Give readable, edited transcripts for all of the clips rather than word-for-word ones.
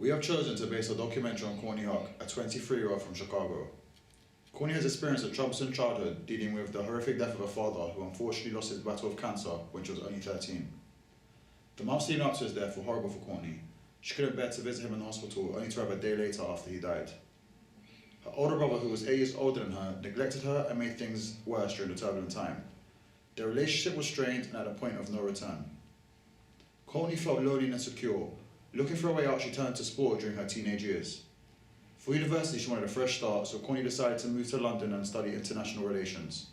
We have chosen to base a documentary on Courtney Hauck, a 23-year-old from Chicago. Courtney has experienced a troublesome childhood dealing with the horrific death of her father, who unfortunately lost his battle with cancer when she was only 13. The months leading up to his death were horrible for Courtney. She couldn't bear to visit him in the hospital, only to have a day later after he died. Her older brother, who was 8 years older than her, neglected her and made things worse during the turbulent time. Their relationship was strained and at a point of no return. Courtney felt lonely and insecure. Looking for a way out, she turned to sport during her teenage years. For university, she wanted a fresh start, so Courtney decided to move to London and study international relations.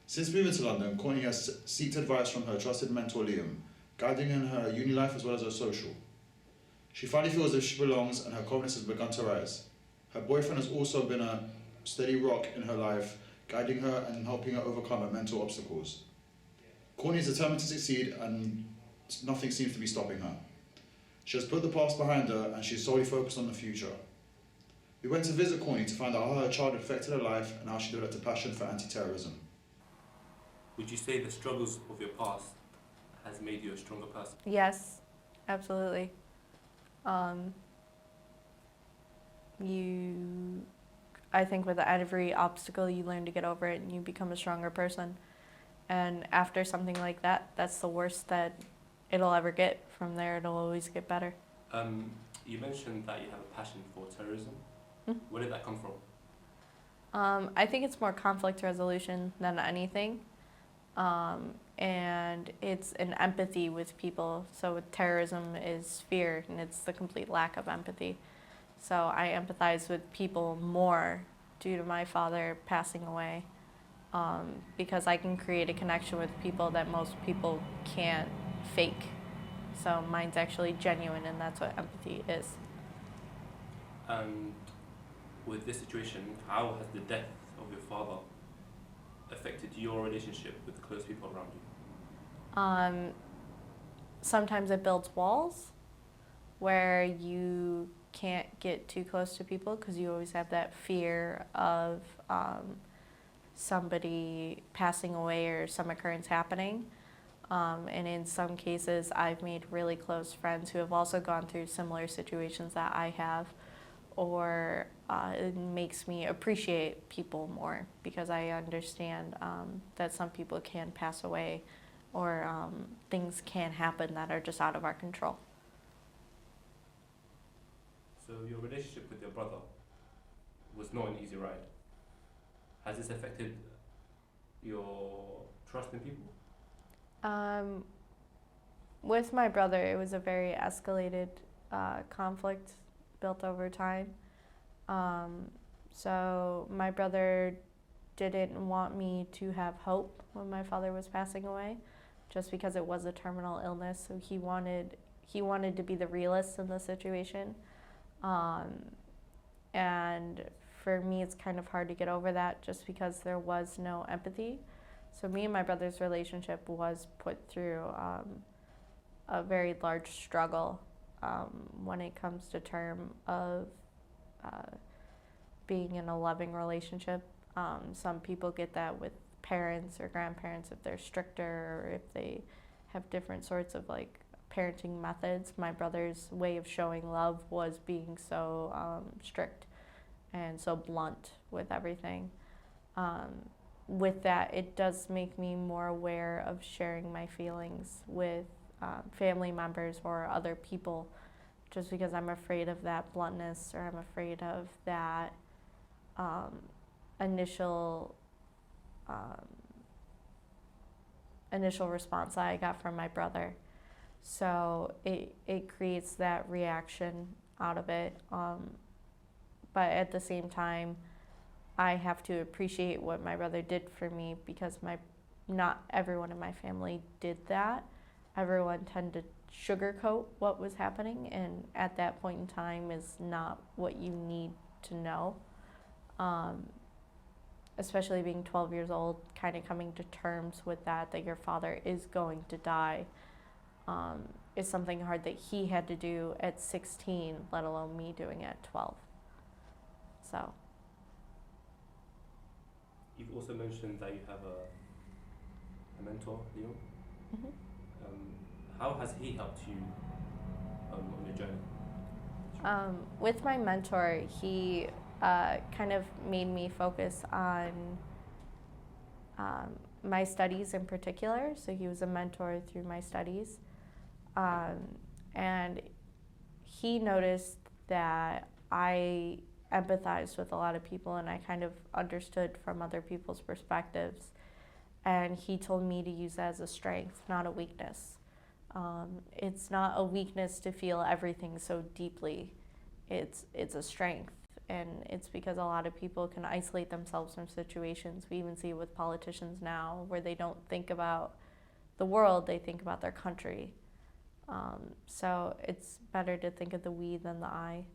Since moving to London, Courtney has sought advice from her trusted mentor Liam, guiding her in her uni life as well as her social. She finally feels as if she belongs and her confidence has begun to rise. Her boyfriend has also been a steady rock in her life, guiding her and helping her overcome her mental obstacles. Courtney is determined to succeed and nothing seems to be stopping her. She has put the past behind her and she's solely focused on the future. We went to visit Courtney to find out how her childhood affected her life and how she developed a passion for anti-terrorism. Would you say the struggles of your past has made you a stronger person? Yes, absolutely. I think with every obstacle you learn to get over it and you become a stronger person. And after something like that, that's the worst that it'll ever get. From there, it'll always get better. You mentioned that you have a passion for terrorism. Mm-hmm. Where did that come from? I think it's more conflict resolution than anything. And it's an empathy with people. So with terrorism is fear, and it's the complete lack of empathy. So I empathize with people more due to my father passing away, because I can create a connection with people that most people can't fake. So mine's actually genuine, and that's what empathy is. And with this situation, how has the death of your father affected your relationship with the close people around you? Sometimes it builds walls where you can't get too close to people because you always have that fear of somebody passing away or some occurrence happening. And in some cases, I've made really close friends who have also gone through similar situations that I have, or it makes me appreciate people more because I understand that some people can pass away or things can happen that are just out of our control. So your relationship with your brother was not an easy ride. Has this affected your trust in people? With my brother, it was a very escalated conflict built over time. So my brother didn't want me to have hope when my father was passing away, just because it was a terminal illness. So he wanted to be the realist in the situation. And for me, it's kind of hard to get over that just because there was no empathy. So me and my brother's relationship was put through a very large struggle when it comes to term of being in a loving relationship. Some people get that with parents or grandparents if they're stricter or if they have different sorts of like parenting methods. My brother's way of showing love was being so strict and so blunt with everything. With that, it does make me more aware of sharing my feelings with family members or other people, just because I'm afraid of that bluntness or I'm afraid of that initial response that I got from my brother. So it creates that reaction out of it. But at the same time, I have to appreciate what my brother did for me because not everyone in my family did that. Everyone tended to sugarcoat what was happening, and at that point in time is not what you need to know. Especially being 12 years old, kind of coming to terms with that your father is going to die, is something hard that he had to do at 16, let alone me doing it at 12. So. You've also mentioned that you have a mentor, Leo. Mm-hmm. How has he helped you on your journey? With my mentor, he kind of made me focus on my studies in particular. So he was a mentor through my studies. And he noticed that I empathized with a lot of people and I kind of understood from other people's perspectives. And he told me to use that as a strength, not a weakness. It's not a weakness to feel everything so deeply. It's a strength. And it's because a lot of people can isolate themselves from situations. We even see it with politicians now where they don't think about the world, they think about their country. So it's better to think of the we than the I.